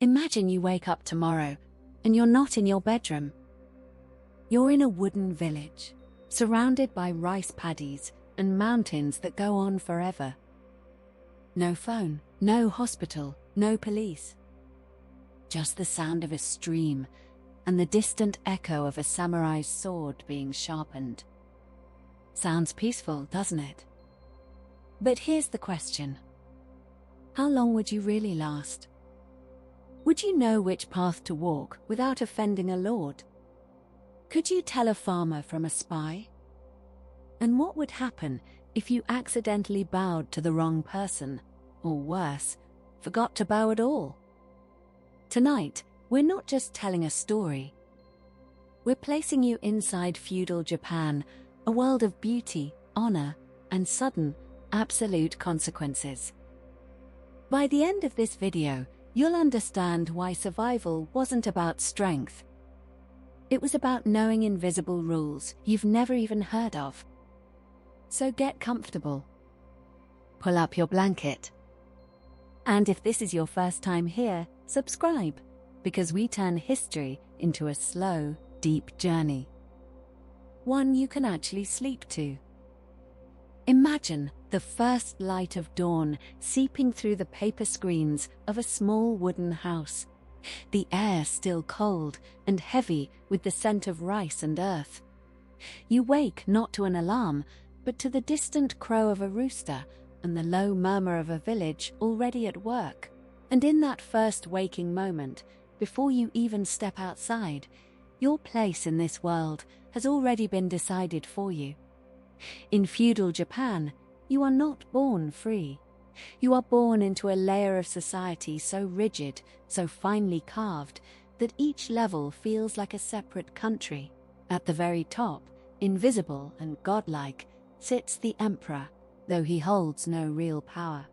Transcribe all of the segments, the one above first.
Imagine you wake up tomorrow and you're not in your bedroom. You're in a wooden village, surrounded by rice paddies and mountains that go on forever. No phone, no hospital, no police. Just the sound of a stream and the distant echo of a samurai's sword being sharpened. Sounds peaceful, doesn't it? But here's the question. How long would you really last? Would you know which path to walk without offending a lord? Could you tell a farmer from a spy? And what would happen if you accidentally bowed to the wrong person, or worse, forgot to bow at all? Tonight, we're not just telling a story. We're placing you inside feudal Japan, a world of beauty, honor, and sudden, absolute consequences. By the end of this video, you'll understand why survival wasn't about strength. It was about knowing invisible rules you've never even heard of. So get comfortable. Pull up your blanket. And if this is your first time here, subscribe, because we turn history into a slow, deep journey. One you can actually sleep to. Imagine the first light of dawn seeping through the paper screens of a small wooden house. The air still cold and heavy with the scent of rice and earth. You wake not to an alarm, but to the distant crow of a rooster and the low murmur of a village already at work. And in that first waking moment, before you even step outside, your place in this world has already been decided for you. In feudal Japan, you are not born free. You are born into a layer of society so rigid, so finely carved, that each level feels like a separate country. At the very top, invisible and godlike, sits the emperor, though he holds no real power.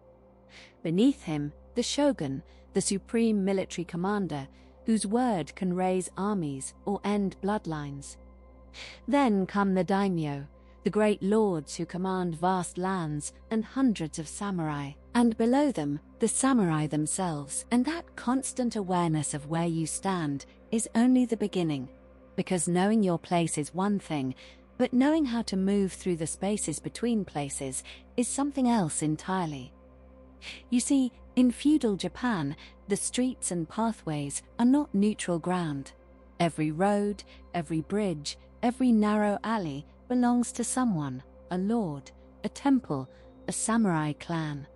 Beneath him, the shogun, the supreme military commander, whose word can raise armies or end bloodlines. Then come the daimyo, the great lords who command vast lands and hundreds of samurai, and below them, the samurai themselves. And that constant awareness of where you stand is only the beginning, because knowing your place is one thing, but knowing how to move through the spaces between places is something else entirely. You see, in feudal Japan, the streets and pathways are not neutral ground. Every road, every bridge, every narrow alley belongs to someone, a lord, a temple, a samurai clan.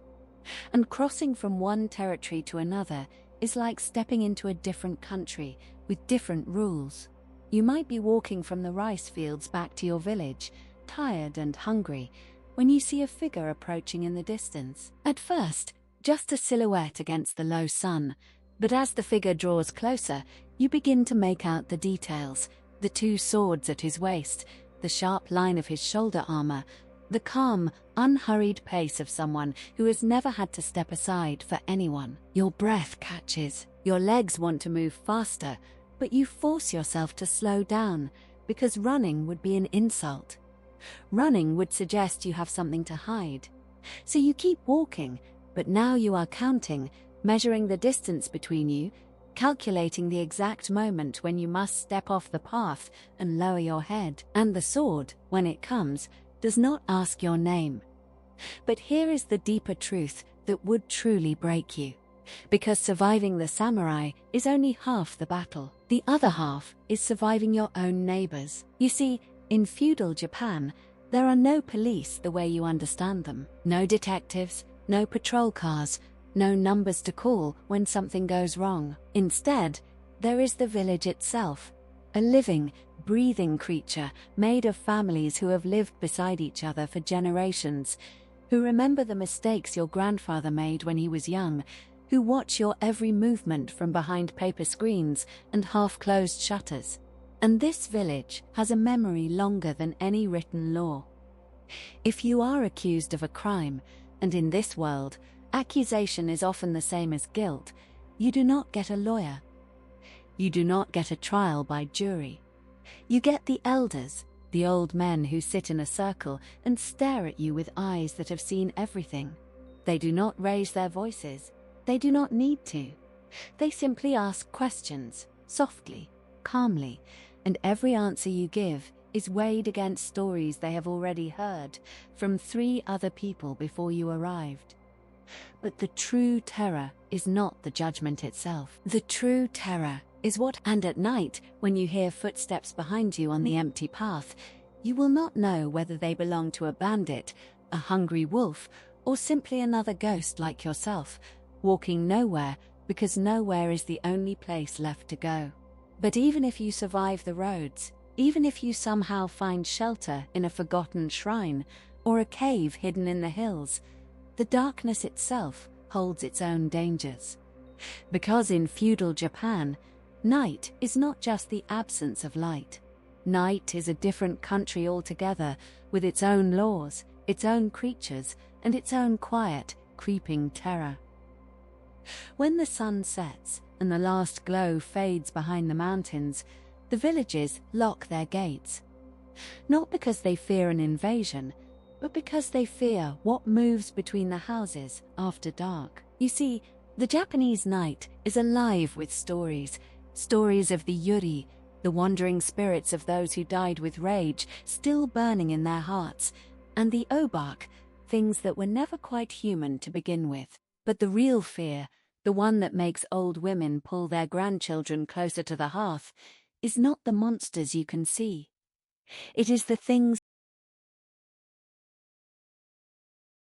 And crossing from one territory to another is like stepping into a different country with different rules. You might be walking from the rice fields back to your village, tired and hungry, when you see a figure approaching in the distance. At first, just a silhouette against the low sun, but as the figure draws closer, you begin to make out the details, the two swords at his waist, the sharp line of his shoulder armor, the calm, unhurried pace of someone who has never had to step aside for anyone. Your breath catches, your legs want to move faster, but you force yourself to slow down, because running would be an insult. Running would suggest you have something to hide. So you keep walking, but now you are counting, measuring the distance between you, calculating the exact moment when you must step off the path and lower your head. And the sword, when it comes, does not ask your name. But here is the deeper truth that would truly break you. Because surviving the samurai is only half the battle. The other half is surviving your own neighbors. You see, in feudal Japan, there are no police the way you understand them. No detectives, no patrol cars, no numbers to call when something goes wrong. Instead, there is the village itself, a living, breathing creature made of families who have lived beside each other for generations, who remember the mistakes your grandfather made when he was young, who watch your every movement from behind paper screens and half-closed shutters. And this village has a memory longer than any written law. If you are accused of a crime, and in this world, accusation is often the same as guilt, you do not get a lawyer. You do not get a trial by jury. You get the elders, the old men who sit in a circle and stare at you with eyes that have seen everything. They do not raise their voices. They do not need to. They simply ask questions, softly, calmly, and every answer you give is weighed against stories they have already heard from 3 other people before you arrived. But the true terror is not the judgment itself. The true terror is and at night, when you hear footsteps behind you on the empty path, you will not know whether they belong to a bandit, a hungry wolf, or simply another ghost like yourself, walking nowhere because nowhere is the only place left to go. But even if you survive the roads, even if you somehow find shelter in a forgotten shrine or a cave hidden in the hills, the darkness itself holds its own dangers. Because in feudal Japan, night is not just the absence of light. Night is a different country altogether, with its own laws, its own creatures, and its own quiet, creeping terror. When the sun sets and the last glow fades behind the mountains, the villages lock their gates. Not because they fear an invasion, but because they fear what moves between the houses after dark. You see, the Japanese night is alive with stories of the yuri, the wandering spirits of those who died with rage still burning in their hearts, and the obak, things that were never quite human to begin with. But the real fear, the one that makes old women pull their grandchildren closer to the hearth, is not the monsters you can see. It is the things